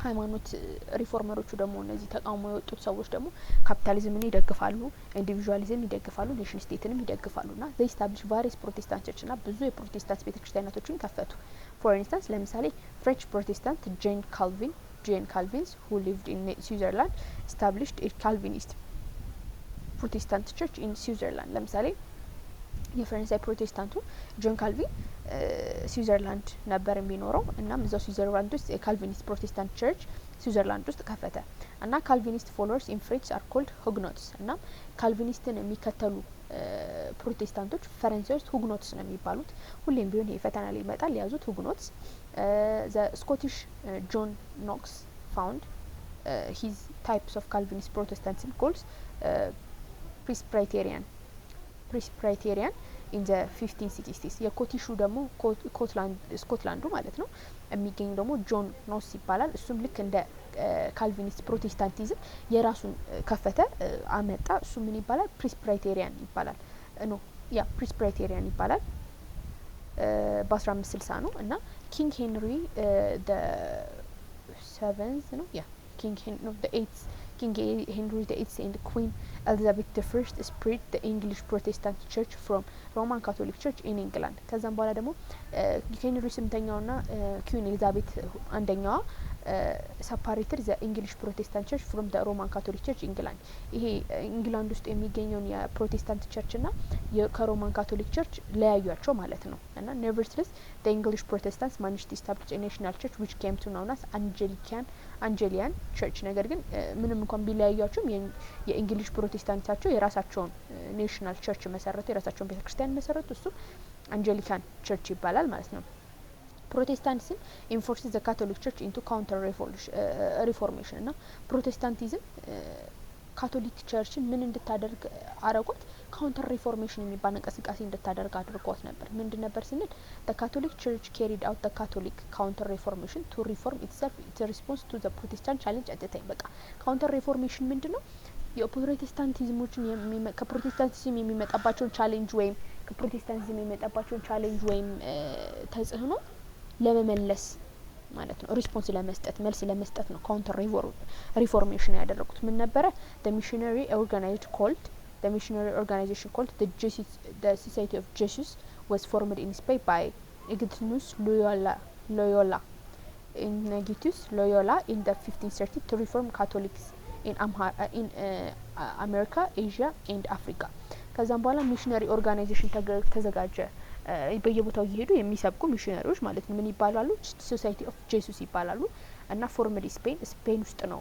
ሃይማኖት ሪፎርመሮቹ ደግሞ እነዚህ ተቃውሞ የወጡት ሰዎች ደግሞ ካፒታሊዝምን ይደግፋሉ፣ ኢንዲቪጁዋሊዝም ይደግፋሉ፣ ኔሽን ስቴትንም ይደግፋሉና they established various protestant church እና ብዙ የፕሮቴስታንት ቤተክርስቲያናቶችን ከፈቱ። for instance ለምሳሌ ፍሬንች ፕሮቴስታንት ጄን ካልቪንስ who lived in Switzerland established a Calvinist Protestant church in Switzerland። ለምሳሌ የፈረንሳይ ፕሮቴስታንቱ ጆን ካልቪን ስዊዘርላንድ ነበር የሚኖረው እናም እዛው ስዊዘርላንድ ውስጥ የካልቪኒስት ፕሮቴስታንት ቸርች ስዊዘርላንድ ውስጥ ከፈተ እና ካልቪኒስት ፎሎወርስ ኢን ፍሬንች አር ኮልድ ሁግኖትስ እና ካልቪኒስትን የሚከተሉ ፕሮቴስታንቶች ፈረንሳይ ውስጥ ሁግኖትስ ነው የሚባሉት። ሁሌም ቢሆን ይሄ ፈተና ላይ ይመጣል ያዙት ሁግኖትስ። ዘ ስኮቲሽ ጆን ኖክስ ፋውንድ ሂዝ ታይፕስ ኦፍ ካልቪኒስት ፕሮቴስታንቲዝም ኮልስ ፕሬስፕራይቴሪያን ኢን ዘ 1560s የኮቲሹ ደግሞ ስኮትላንዱ ማለት ነው የሚገኝ ደግሞ ጆን ኖስ ይባላል። እሱም ልክ እንደ ካልቪኒስት ፕሮቴስታንቲዝም የራሱን ከፈተ አመጣ። እሱ ምን ይባላል? ፕሬስፕራይቴሪያን ይባላል። ፕሬስፕራይቴሪያን ይባላል። በ1560 ነው እና ኪንግ ሄንሪ the 7th ነው ኪንግ Henry VIII and Queen Elizabeth I spread the English Protestant Church from Roman Catholic Church in England። ከዛም በኋላ ደግሞ ሄንሪ 8ኛውና ኩዊን ኤሊዛቤት አንደኛዋ separated the English Protestant Church from the Roman Catholic Church in England። ይሄ ኢንግላንድ ውስጥ የሚገኘውን የፕሮቴስታንት ቸርች እና የሮማን ካቶሊክ ቸርች ለያዩአቸው ማለት ነው። እና nevertheless the English Protestants managed to establish a national church which came to known as Anglican Church። ነገር ግን ምንም እንኳን ቢለያዩአቸውም የእንግሊሽ ፕሮቴስታንታቸው የራሳቸውን ኔሽናል ቸርች መሰረቱ፣ የራሳቸውን ቤተክርስቲያን መሰረቱ። እሱ አንጀሊካን ቸርች ይባላል ማለት ነው። ፕሮቴስታንቲዝም ኢንፎርስስ ዘ ካቶሊክ ቸርች ኢንቱ ካውንተር ሪፎርሜሽን እና ፕሮቴስታንቲዝም ካቶሊክ ቸርችን ምን እንድታደርግ አረጓት? ካውንተር ሪፎርሜሽን የሚባል እንቅስቃሴ እንድታደርግ አድርጓት ነበር። ምንድን ነበር ስንል the Catholic Church carried out the Catholic counter reformation to reform itself in response to the Protestant challenge at the time። በቃ ካውንተር ሪፎርሜሽን ምንድነው? የፕሮቴስታንቲዝሞችን ከፕሮቴስታንቲዝም የሚመጣባቸውን ቻሌንጅ ወይም ከፕሮቴስታንቲዝም የሚመጣባቸውን ቻሌንጅ ወይም ተጽዕኖ ለመመለስ ማለት ነው። ሪስፖንስ ለመስጠት መልስ ለመስጠት ነው ካውንተር ሪፎርሜሽን ያደረጉት። ምን ነበረ? the missionary organization called the Society of Jesus was formed in Spain by Ignatius Loyola in the 1530s to reform Catholics in America, Asia and Africa። ከዛም በኋላ ሚሽነሪ ኦርጋናይዜሽን ተዘጋጀ። በየቦታው እየሄዱ የሚሰብኩ ሚሽነሪዎች ማለት ነው። ምን ይባላሉ? ሶሳይቲ ኦፍ ጄሱስ ይባላሉ። እና ፎርምድ ስፔን ውስጥ ነው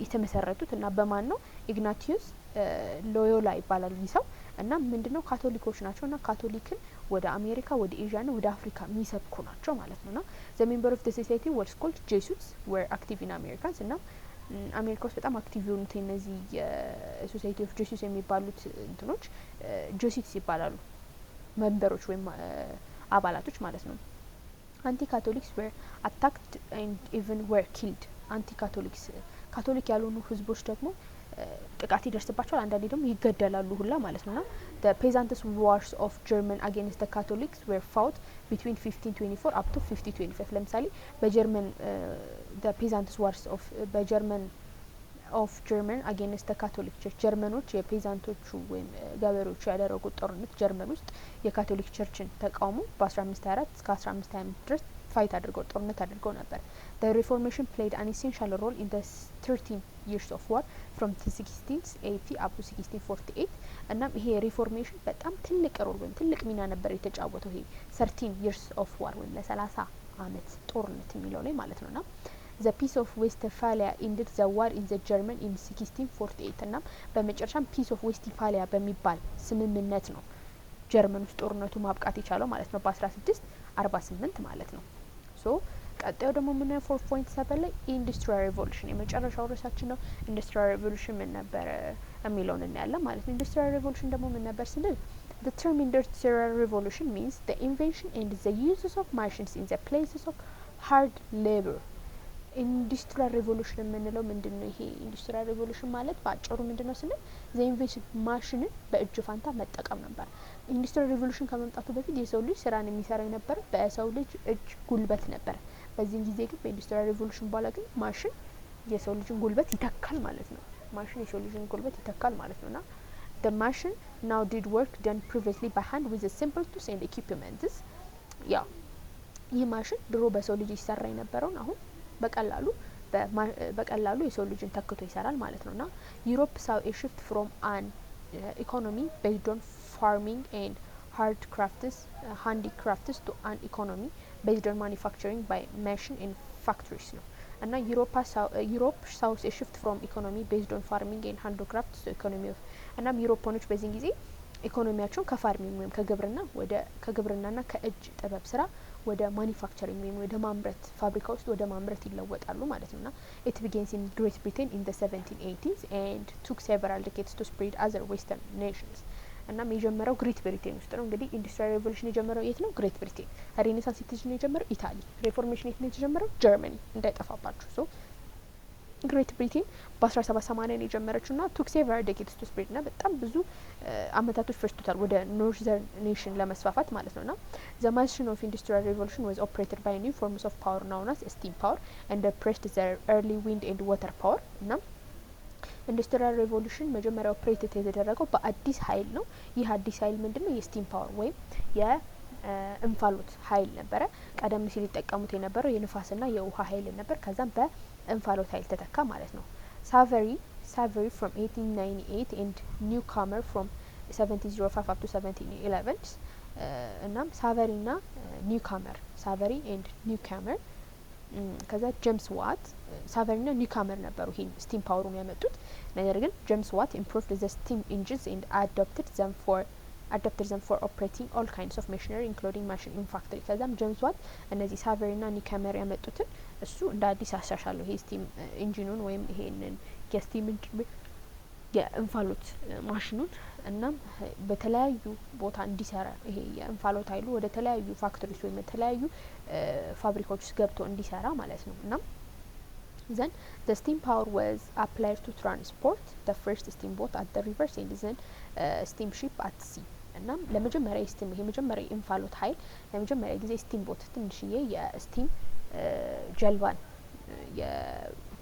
የተመሰረቱት እና በማን ነው? ኢግናቲዩስ ሎዮላ ይባላል ይህ ሰው። እና ምንድነው? ካቶሊኮች ናቸው እና ካቶሊክን ወደ አሜሪካ፣ ወደ ኤዥያ እና ወደ አፍሪካ የሚሰብኩ ናቸው ማለት ነውና the member of the society was called Jesus were active in Americans እና አሜሪካ ውስጥ በጣም አክቲቭ የሆኑት እነዚህ የሶሳይቲ ኦፍ ጄሱስ የሚባሉት እንትኖች ጄሱስ ይባላሉ። መንበሮች ወይም አባላቶች ማለት ነው። አንቲ ካቶሊክስ were attacked and even were killed። አንቲ ካቶሊክ ያልሆኑ ህዝቦች ደግሞ ጥቃት ይደርስባቸዋል፣ አንዳንዴ ደግሞ ይገደላሉ ሁላ ማለት ነውና the peasants wars of German against the Catholics were fought between 1524 up to 1525። ለምሳሌ በጀርመን the peasants wars of German against the Catholic Church ጀርመኖች የፔዛንቶቹ ወይም ገበሬዎቹ ያደረጉት ጦርነት ጀርመን ውስጥ የካቶሊክ ቸርችን ተቃውሞ በ1524 እስከ 1525 ድረስ ፋይት አድርገው ጦርነት አድርገው ነበር። the reformation played an essential role in the 13 years of war from 1680 up to 1648 እና ይሄ ሪፎርሜሽን በጣም ትልቅ ሮል ወይም ትልቅ ሚና ነበር የተጫወተው። ይሄ 13 years of war ወይም ለ30 አመት ጦርነት የሚለው ላይ ማለት ነውና the peace of Westphalia ended the war in the German in 1648 እና በመጨረሻም peace of Westphalia በሚባል ስምምነት ነው ጀርመን ውስጥ ጦርነቱ ማብቃት የቻለው ማለት ነው በ1648 ማለት ነው። ሶ ቀጣዩ ደግሞ የምናየው 4.7 ላይ ኢንዱስትሪያል ሪቮሉሽን የመጨረሻው ርዕሳችን ነው። ኢንዱስትሪያል ሪቮሉሽን ምን ነበር የሚለውን እናያለን ማለት ነው። ኢንዱስትሪያል ሪቮሉሽን ደግሞ ምን ነበር ስንል the term industrial revolution means the invention and the uses of machines in the places of hard labor። ኢንዱስትሪያል ሪቮሉሽን የምንለው ምንድን ነው? ይሄ ኢንዱስትሪያል ሪቮሉሽን ማለት በአጭሩ ምንድን ነው ስንል ዘ ኢንቬንሽን ማሽንን በእጅ ፋንታ መጠቀም ነበር። ኢንዱስትሪያል ሪቮሉሽን ከመምጣቱ በፊት የሰው ልጅ ስራን የሚሰራው የነበረው በሰው ልጅ እጅ ጉልበት ነበር። በዚህን ጊዜ ግን በኢንዱስትሪያል ሪቮሉሽን በኋላ ግን ማሽን የሰው ልጅን ጉልበት ይተካል ማለት ነው። ማሽን የሰው ልጅን ጉልበት ይተካል ማለት ነውና the machine now did work done previously by hand with a simple tools and equipments። ያ ይህ ማሽን ድሮ በሰው ልጅ ይሰራ የነበረውን አሁን በቀላሉ የሰው ልጅን ተክቶ ይሰራል ማለት ነውና ዩሮፕ saw a shift from an economy based on farming and handicrafts to an economy based on manufacturing by machine and factories ነው እና ዩሮፕ saw a shift from economy based on farming and handicrafts to economy of እናም ዩሮፓኖች በዚህ ጊዜ ኢኮኖሚያቸውን ከፋርሚንግ ወይም ከግብርናና ከእጅ ጥበብ ስራ ወደ ማኒፋክቸሪንግ ወይም ወደ ማምረት ፋብሪካ ውስጥ ወደ ማምረት ይለወጣሉ ማለት ነውና it begins in Great Britain in the 1780s and took several decades to spread other western nations። እናም የጀመረው ግሬት ብሪቴን ውስጥ ነው። እንግዲህ ኢንዱስትሪያል ሪቮሉሽን የጀመረው የት ነው? ግሬት ብሪቴን። ሬኔሳንስ ሲቲዝን የጀመረው ኢታሊ። ሪፎርሜሽን የት ነው የተጀመረው? ጀርመኒ እንዳይጠፋባችሁ። ሶ ግሬት ብሪቴን በ1780 ነው የጀመረችው ና ቱክ ሴቨራል ዴኬድስ ቱ ስፕሬድ ና በጣም ብዙ አመታቶች ፈጅቶታል ወደ ኖርዘርን ኔሽን ለመስፋፋት ማለት ነው ና ዘ ማሽን ኦፍ ኢንዱስትሪያል ሪቮሉሽን ዋዝ ኦፕሬትድ ባይ ኒው ፎርምስ ኦፍ ፓወር ናውን አስ ስቲም ፓወር ኤንድ ፕሬስድ ዘ ኤርሊ ዊንድ ኤንድ ዋተር ፓወር እና ኢንዱስትሪያል ሪቮሉሽን መጀመሪያ ኦፕሬት የተደረገው በአዲስ ኃይል ነው። ይህ አዲስ ኃይል ምንድነው? የስቲም ፓወር ወይም የእንፋሎት ኃይል ነበረ። ቀደም ሲል ይጠቀሙት የነበረው የንፋስና የውሃ ኃይል ነበር። ከዛም በእንፋሎት ኃይል ተተካ ማለት ነው። ሳቨሪ from 1898 and newcomer from 1705 up to 1711 እናም ሳቨሪና ኒውካመር ሳቨሪ ኤንድ ኒውካመር ከዛ ጄምስ ዋት ሳቨሪና ኒውካመር ነበሩ ይሄን ስቲም ፓወሩን ያመጡት። ነገር ግን ጄምስ ዋት improved the steam engines and adopted them for operating all kinds of machinery including machine in factory። ከዛም ጄምስ ዋት እነዚህ ሳቨሪና ኒውካመር ያመጡትን እሱ እንደ አዲስ አሻሻለው ይሄ ስቲም ኢንጂኑን ወይም ይሄንን የስቲም ኢንጂን የእንፋሎት ማሽኑን እናም በተለያዩ ቦታ እንዲሰራ ይሄ የእንፋሎት ኃይሉ ወደ ተለያዩ ፋክተሪዎች ወይም የተለያዩ ፋብሪካዎች ውስጥ ገብቶ እንዲሰራ ማለት ነው። እናም then the steam power was applied to transport the first steamboat at the rivers and then steamship at sea። እናም ለመጀመሪያ ስቲም ይሄ መጀመሪያ እንፋሎት ኃይል ለመጀመሪያ ጊዜ ስቲምቦት ትንሽዬ የስቲም ጀልባን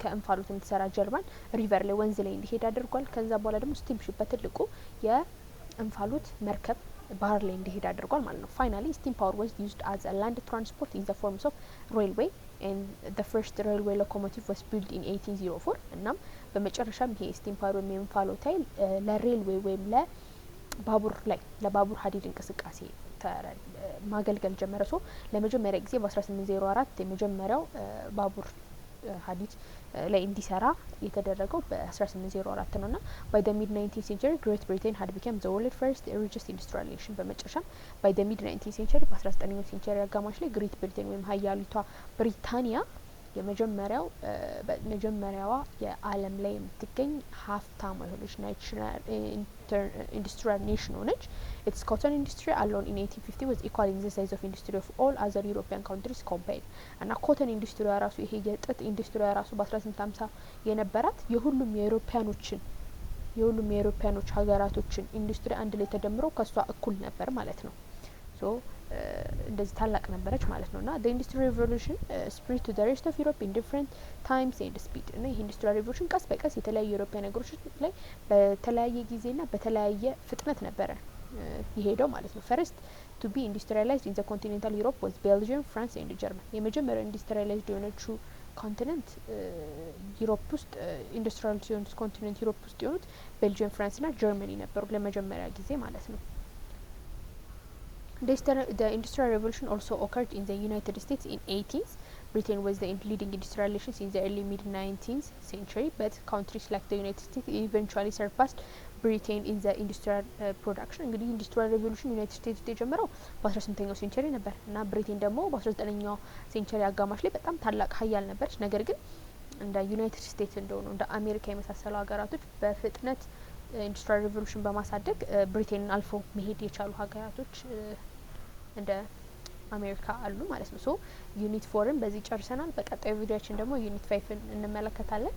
ከእንፋሎት የምትሰራ ጀልባን ሪቨር ላይ ወንዝ ላይ እንዲሄድ አድርጓል። ከዛ በኋላ ደግሞ ስቲምሺፕ በትልቁ የእንፋሎት መርከብ ባህር ላይ እንዲሄድ አድርጓል ማለት ነው። ፋይናሊ ስቲም ፓወር was used as a land transport in the forms of railway and the first railway locomotive was built in 1804። እናም በመጨረሻም ይሄ ስቲም ፓወር ወይም የእንፋሎት ኃይል ለሬልዌይ ወይም ለባቡር ሀዲድ እንቅስቃሴ ማገልገል ጀመረ። ሶ ለመጀመሪያ ጊዜ በ1804 የመጀመሪያው ባቡር ሀዲድ ላይ እንዲሰራ የተደረገው በ1804 ነውና by the mid 19th century Great Britain had become the world's first richest industrial nation። በመጨረሻም by the mid 19th century በ19ኛው ሴንቸሪ አጋማሽ ላይ ግሬት ብሪቴን ወይም ሀያሊቷ ብሪታንያ የመጀመሪያዋ የዓለም ላይ የምትገኝ ሀብታም የሆነች ናሽናል ኢንዱስትሪያል ኔሽን ሆነች። its cotton industry alone in 1850 was equal in the size of industry of all other European countries combined። እና ኮተን ኢንዱስትሪ ራሱ ይሄ የጥጥ ኢንዱስትሪ ራሱ በ1850 የነበራት የሁሉም የአውሮፓኖች ሀገራቶችን ኢንዱስትሪ አንድ ላይ ተደምሮ ከሷ እኩል ነበር ማለት ነው። ሶ እንደዚህ ታላቅ ነበረች ማለት ነውና the industrial revolution spread to the rest of Europe in different times and speed። እና ይሄ ኢንዱስትሪያል ሪቮሉሽን ቀስ በቀስ የተለያዩ የአውሮፓ ነገሮች ላይ በተለያየ ጊዜና በተለያየ ፍጥነት ነበረ ይሄደው ማለት ነው። first to be industrialized in the continental Europe was Belgium, France and Germany። የመጀመሪያው ኢንዱስትሪያላይዝድ የሆነችው ኮንቲኔንት ዩሮፕ ውስጥ ኢንዱስትሪያል የሆኑት ኮንቲኔንት ዩሮፕ ውስጥ የሆኑት ቤልጂየም፣ ፍራንስ እና ጀርመኒ ነበሩ ለመጀመሪያ ጊዜ ማለት ነው። The industrial revolution also occurred in the United States in 18th. Britain was the leading industrial nation in the early mid 19th century, but countries like the United States eventually surpassed ብሪቴን ኢን ዘ ኢንዱስትሪያል ፕሮዳክሽን። እንግዲህ ኢንዱስትሪያል ሬቮሉሽን ዩናይትድ ስቴትስ የጀመረው በ18ኛው ሴንቸሪ ነበር እና ብሪቴን ደግሞ በ19ኛው ሴንቸሪ አጋማሽ ላይ በጣም ታላቅ ሀያል ነበረች። ነገር ግን እንደ ዩናይትድ ስቴትስ እንደሆኑ እንደ አሜሪካ የመሳሰሉ ሀገራቶች በፍጥነት ኢንዱስትሪያል ሬቮሉሽን በማሳደግ ብሪቴንን አልፎ መሄድ የቻሉ ሀገራቶች እንደ አሜሪካ አሉ ማለት ነው። ሶ ዩኒት 4ን በዚህ ጨርሰናል። በቀጣዩ ቪዲዮአችን ደግሞ ዩኒት 5ን እንመለከታለን።